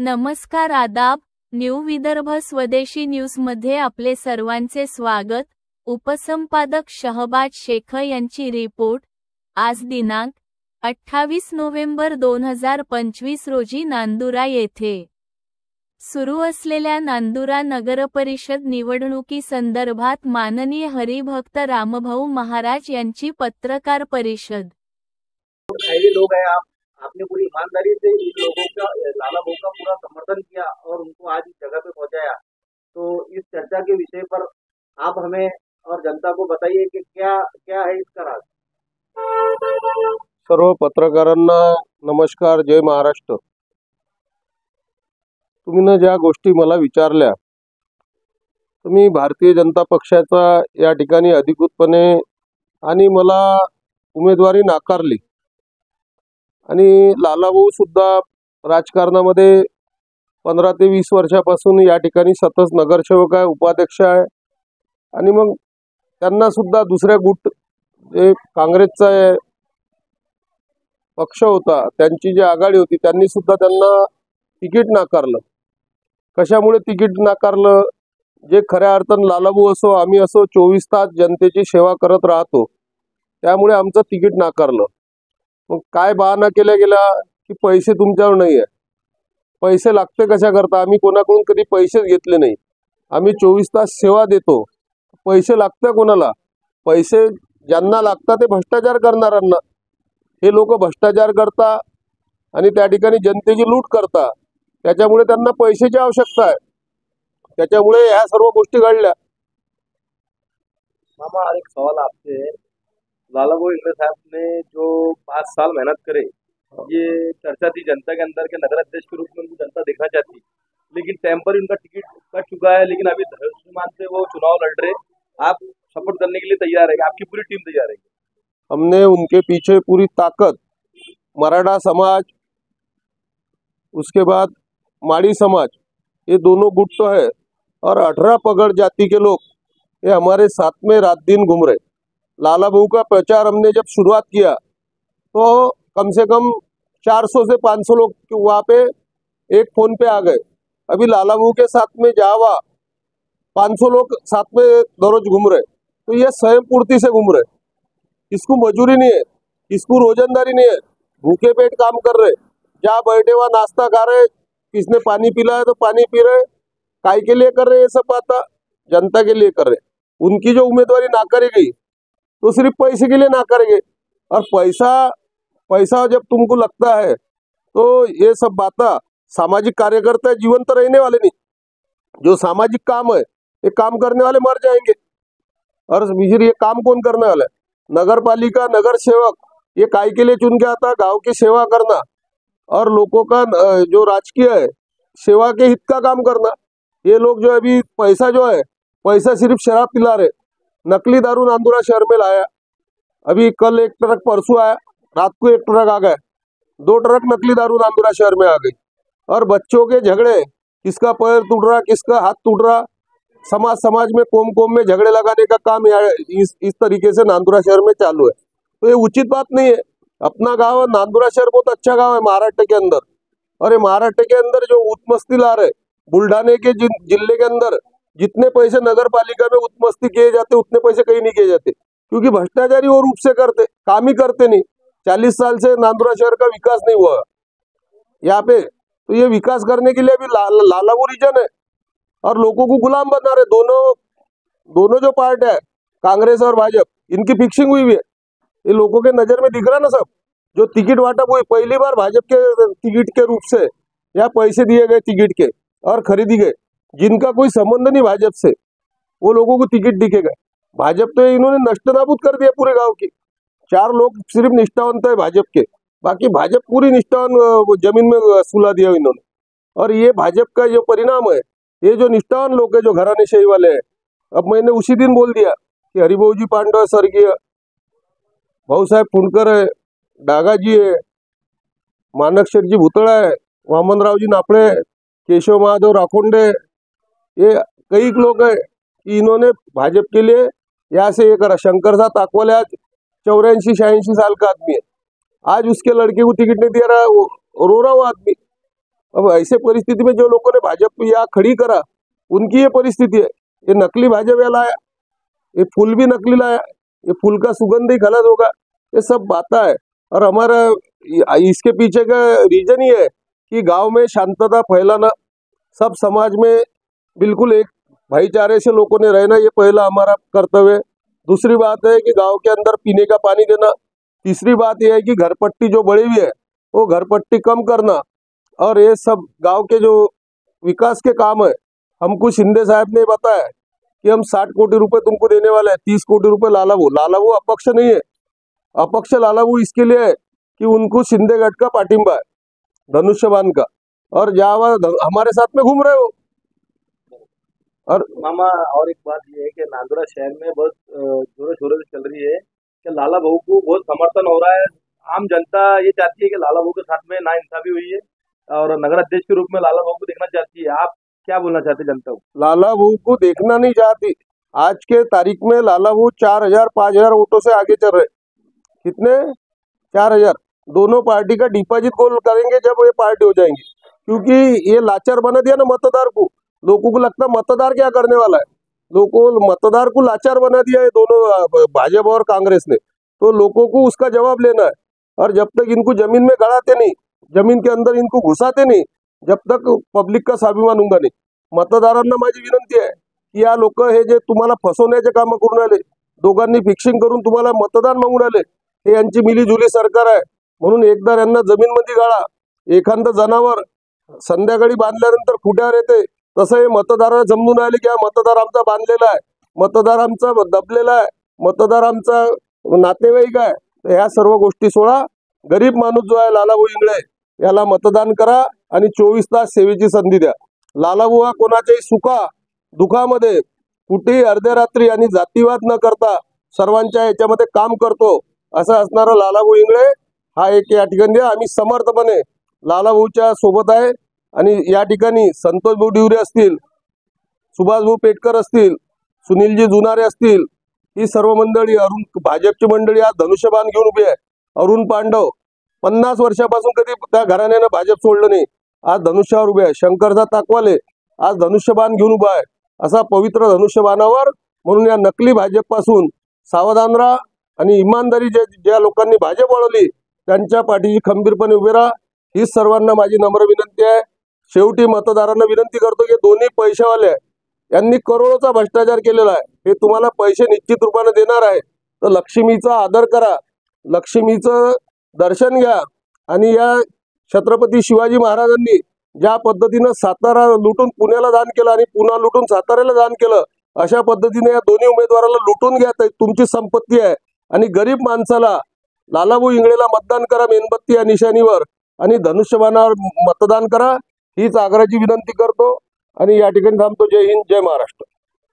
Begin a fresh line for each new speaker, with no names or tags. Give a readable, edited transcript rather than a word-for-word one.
नमस्कार आदाब, न्यू विदर्भ स्वदेशी न्यूजमध्ये आपले सर्वांचे स्वागत। उपसंपादक शहबाज शेख यांची रिपोर्ट। आज दिनांक 28 नोव्हेंबर 2025 रोजी नांदुरा येथे सुरू असलेल्या नांदुरा नगरपरिषद निवडणुकीसंदर्भात माननीय हरिभक्त रामभाऊ महाराज यांची पत्रकार परिषद।
लोग हैं आपने पूरी ईमानदारी से इन लोगों का लाला भाऊ का पूरा समर्थन किया और उनको आज इस जगह पे पहुंचाया। तो इस चर्चा के विषय पर आप हमें और जनता को बताइए कि क्या क्या है इसका राज।
सर्व पत्रकारांना नमस्कार, जय महाराष्ट्र। तुम्ही न ज्या गोष्टी मला विचारल्या, तुम्ही भारतीय जनता पक्षाचा या ठिकाणी अधिकृतपणे आणि मला उमेदवारी नाकारली आणि लालाभाऊ सुद्धा राजकारणामध्ये 15 ते 20 वर्षापासून या ठिकाणी सतत नगरसेवक आहे, उपाध्यक्ष आहे आणि मग त्यांना सुद्धा दुसऱ्या गुट जे काँग्रेसचा पक्ष होता, त्यांची जी आघाडी होती, त्यांनी सुद्धा त्यांना तिकीट नाकारलं। कशामुळे तिकीट नाकारलं? जे खऱ्या अर्थानं लालाभाऊ असो आम्ही असो 24 तास जनतेची सेवा करत राहतो, त्यामुळे आमचं तिकीट नाकारलं। मग काय बहाणा केला गेला की पैसे तुमच्यावर नाही आहे। पैसे लागते कशा करता? आम्ही कोणाकडून कधी पैसे घेतले नाही। आम्ही 24 तास सेवा देतो। पैसे लागते कोणाला? पैसे ज्यांना लागतात ते भ्रष्टाचार करणाऱ्यांना। हे लोक भ्रष्टाचार करता आणि त्या ठिकाणी जनतेची लूट करता, त्याच्यामुळे त्यांना पैशाची आवश्यकता आहे। त्याच्यामुळे ह्या सर्व गोष्टी घडल्या।
मामा, एक सवाल आपसे, लाला भाऊ इंगले साहब ने जो 5 साल मेहनत करे, ये चर्चा थी जनता के अंदर के नगर अध्यक्ष के रूप में उनको जनता देखना चाहती, लेकिन टेम्पररी उनका टिकट कट चुका है। लेकिन अभी धनुष्मान से वो चुनाव लड़ रहे, आप सपोर्ट करने के लिए तैयार है? आपकी पूरी टीम तैयार है?
हमने उनके पीछे पूरी ताकत, मराठा समाज, उसके बाद माड़ी समाज, ये दोनों गुट तो है और 18 पगड़ जाति के लोग ये हमारे साथ में रात दिन घूम रहे। लाला भाऊ का प्रचार हमने जब शुरुआत किया तो कम से कम 400 से 500 लोग वहाँ पे एक फोन पे आ गए। अभी लाला भाऊ के साथ में जावा 500 लोग साथ में दररोज घूम रहे। तो ये स्वयं पूर्ति से घूम रहे, इसको मजूरी नहीं है, इसको रोजंदारी नहीं है, भूखे पेट काम कर रहे। जहाँ बैठे वहाँ नाश्ता खा रहे, किसने पानी पिलाया तो पानी पी रहे। काय के लिए कर रहे? ये सब बात जनता के लिए कर रहे। उनकी जो उम्मीदवारी नाकारी गई तो सिर्फ पैसे के लिए नाकारेंगे, और पैसा जब तुमको लगता है तो ये सब बातें सामाजिक कार्यकर्ता जीवन तो रहने वाले नहीं। जो सामाजिक काम है ये काम करने वाले मर जाएंगे, और फिर ये काम कौन करने वाला है? नगर पालिका, नगर सेवक ये काय के लिए चुन के आता? गांव की सेवा करना और लोगों का जो राजकीय है सेवा के हित का काम करना। ये लोग जो अभी पैसा सिर्फ शराब पिला रहे। नकली दारू नांदुरा शहर में लाया। अभी कल एक ट्रक, परसों आया, रात को एक ट्रक आ गया। 2 ट्रक नकली दारू नांदुरा शहर में आ गई। और बच्चों के झगड़े, किसका पैर टूट रहा, किसका हाथ टूट रहा, समाज में कोम में झगड़े लगाने का काम इस तरीके से नांदुरा शहर में चालू है। तो ये उचित बात नहीं है। अपना गाँव नांदुरा शहर बहुत अच्छा गाँव है महाराष्ट्र के अंदर, और ये महाराष्ट्र के अंदर जो उत्मस्ती ला रहे, बुल्ढाने के जिले के अंदर जितने पैसे नगर पालिका में उत्मस्ती किए जाते उतने पैसे कहीं नहीं किए जाते, क्योंकि भ्रष्टाचारी वो रूप से करते, काम ही करते नहीं। 40 साल से नांदुरा शहर का विकास नहीं हुआ यहाँ पे। तो ये विकास करने के लिए अभी लालाभाऊ रीजन है और लोगों को गुलाम बना रहे। दोनों जो पार्टी है, कांग्रेस और भाजपा, इनकी फिक्सिंग हुई है। ये लोगों के नजर में दिख रहा ना सब। जो टिकट वाटप हुई, पहली बार भाजपा के टिकट के रूप से या पैसे दिए गए टिकट के और खरीदी गए। जिनका कोई संबंध नहीं भाजपा से, वो लोगों को टिकट दिखेगा। भाजपा तो इन्होंने नष्टनाबूद कर दिया पूरे गांव की। 4 लोग सिर्फ निष्ठावंत है भाजपा के, बाकी भाजपा पूरी निष्ठावान जमीन में सुला दिया इन्होंने। और ये भाजपा का जो परिणाम है, ये जो निष्ठावान लोग है, जो घरानेशाही वाले हैं। अब मैंने उसी दिन बोल दिया कि हरिभाऊजी पांडव स्वर्गीय, भाऊसाहेब फुंडकर है, डागाजी है, मानकशेठजी भुतड़ा है, वामनरावजी नाफड़े है, केशव महादेव राखोंडे, ये कई लोग हैं कि इन्होंने भाजपा के लिए यहाँ से ये करा। शंकर साहब ताकवाले आज 84-86 साल का आदमी है, आज उसके लड़के को टिकट नहीं दे रहा है, वो रो रहा हुआ आदमी। अब ऐसे परिस्थिति में जो लोगों ने भाजपा यहाँ खड़ी करा, उनकी ये परिस्थिति है। ये नकली भाजपा लाया, ये फूल भी नकली लाया, ये फूल का सुगंध ही गलत होगा, ये सब बातें है। और हमारा इसके पीछे का रीजन ही है कि गांव में शांतता फैलाना, सब समाज में बिल्कुल एक भाईचारे से लोगों ने रहना, ये पहला हमारा कर्तव्य है। दूसरी बात है कि गांव के अंदर पीने का पानी देना। तीसरी बात यह है कि घरपट्टी जो बढ़ी हुई है वो घरपट्टी कम करना। और ये सब गांव के जो विकास के काम है, हमको शिंदे साहब ने बताया कि हम 60 कोटी रुपए तुमको देने वाले हैं, 30 कोटी रुपए लालाबू अपक्ष नहीं है। अपक्ष लालाबू इसके लिए है कि उनको शिंदे गढ़ का पाटिंबा है, धनुष्यबान का, और जहाँ हमारे साथ में घूम रहे हो। और
मामा, और एक बात ये है कि नांदुरा शहर में बहुत जोरों शोरों से चल रही है कि लाला बहू को बहुत समर्थन हो रहा है। आम जनता ये चाहती है कि लाला बहू के साथ में नाइंसाफी हुई है और नगर अध्यक्ष के रूप में लाला बहू को देखना चाहती है। आप क्या बोलना चाहते हैं जनता को?
लाला बहू को देखना नहीं चाहती। आज के तारीख में लाला बहू 4000 5000 वोटों से आगे चल रहे। कितने? 4000। दोनों पार्टी का डिपॉजिट गोल करेंगे जब ये पार्टी हो जाएंगी, क्योंकि ये लाचार बना दिया ना मतदार को। लोगों को लगता मतदार क्या करने वाला है, लोगों मतदार को लाचार बना दिया है दोनों भाजपा और कांग्रेस ने। तो लोगों को उसका जवाब लेना है। और जब तक इनको जमीन में गड़ाते नहीं, जमीन के अंदर इनको घुसाते नहीं, जब तक पब्लिक का स्वाभिमान होगा नाही। मतदारांना माझी विनंती आहे की या लोक हे जे तुम्हाला फसवण्याचे काम करून राहिले, दोघांनी फिक्सिंग करून तुम्हाला मतदान मागून राहिले, हे यांची मिलीजुली सरकार आहे। म्हणून एकदा यांना जमीन मध्ये गाळा। एखादं जनावर संध्याकाळी बांधल्यानंतर फुट्यावर येते, तसं हे मतदाराला समजून आले की हा मतदार आमचा बांधलेला आहे, मतदार आमचा दबलेला आहे, मतदार आमचा नातेवाईक आहे। तर ह्या सर्व गोष्टी सोडा। गरीब माणूस जो आहे लालाभाऊ इंगळे, याला मतदान करा आणि 24 तास सेवेची संधी द्या। लालाभाऊ हा कोणाच्याही सुखा दुखामध्ये कुठेही अर्ध्या रात्री आणि जातीवाद न करता सर्वांच्या याच्यामध्ये काम करतो, असं असणारा लालाभाऊ इंगळे हा एक या ठिकाणी आम्ही समर्थपणे लालाभाऊच्या सोबत आहे। आणि या ठिकाणी संतोष भाऊ डिवरे असतील, सुभाष भाऊ पेटकर असतील, सुनीलजी जुनारे असतील, ही सर्व मंडळी, अरुण भाजपची मंडळी आज धनुष्यबाण घेऊन उभी आहे। अरुण पांडव 50 वर्षापासून कधी त्या घराण्यानं भाजप सोडलं नाही, आज धनुष्यावर उभे आहे। शंकरदा ताकवाले आज धनुष्यबाण घेऊन उभा आहे। असा पवित्र धनुष्यबाणावर, म्हणून या नकली भाजपपासून सावधान राहा आणि इमानदारी ज्या लोकांनी भाजप वळवली त्यांच्या पाठीशी खंबीरपणे उभे राहा, ही सर्वांना माझी नम्र विनंती आहे। शेवटी मतदारांना विनंती करतो की दोन्ही पैशावाले यांनी करोडोचा भ्रष्टाचार केलेला आहे, हे तुम्हाला पैसे निश्चित रूपाने देणार आहे। तर लक्ष्मीचा आदर करा, लक्ष्मीचं दर्शन घ्या। आणि या छत्रपती शिवाजी महाराजांनी ज्या पद्धतीनं सातारा लुटून पुण्याला दान केलं आणि पुन्हा लुटून साताऱ्याला दान केलं, अशा पद्धतीने या दोन्ही उमेदवाराला लुटून घ्या। तुमची संपत्ती आहे। आणि गरीब माणसाला लालाभाऊ इंगळेला मतदान करा मेणबत्ती या निशाणीवर, आणि धनुष्यबाणावर मतदान करा, हीच आग्रहाची विनंती करतो आणि या ठिकाणी थांबतो। जय हिंद, जय महाराष्ट्र।